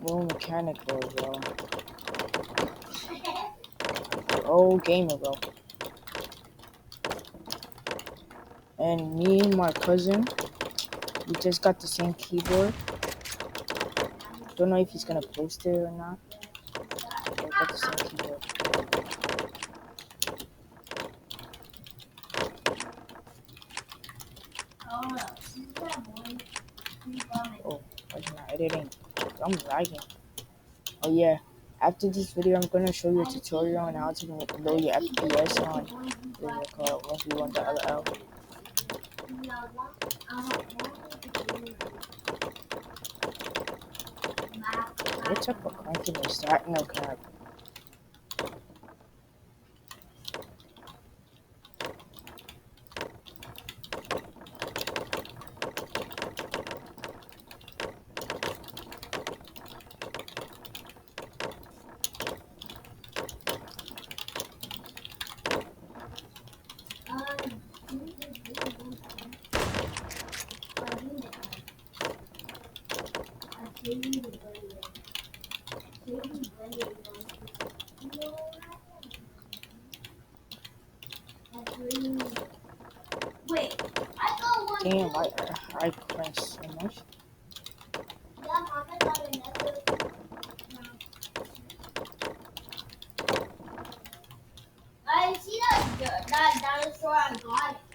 real mechanical, bro. Oh, gamer, bro. And me and my cousin, we just got the same keyboard. Don't know if he's gonna post it or not. But we got the same keyboard. Oh, why is it not editing? I'm lagging. Oh yeah. After this video, I'm gonna show you a tutorial on how to lower your FPS on what is it called 1v1.ll. What type of content is that? No cap. Damn, I crash so much. I see that dinosaur I got it.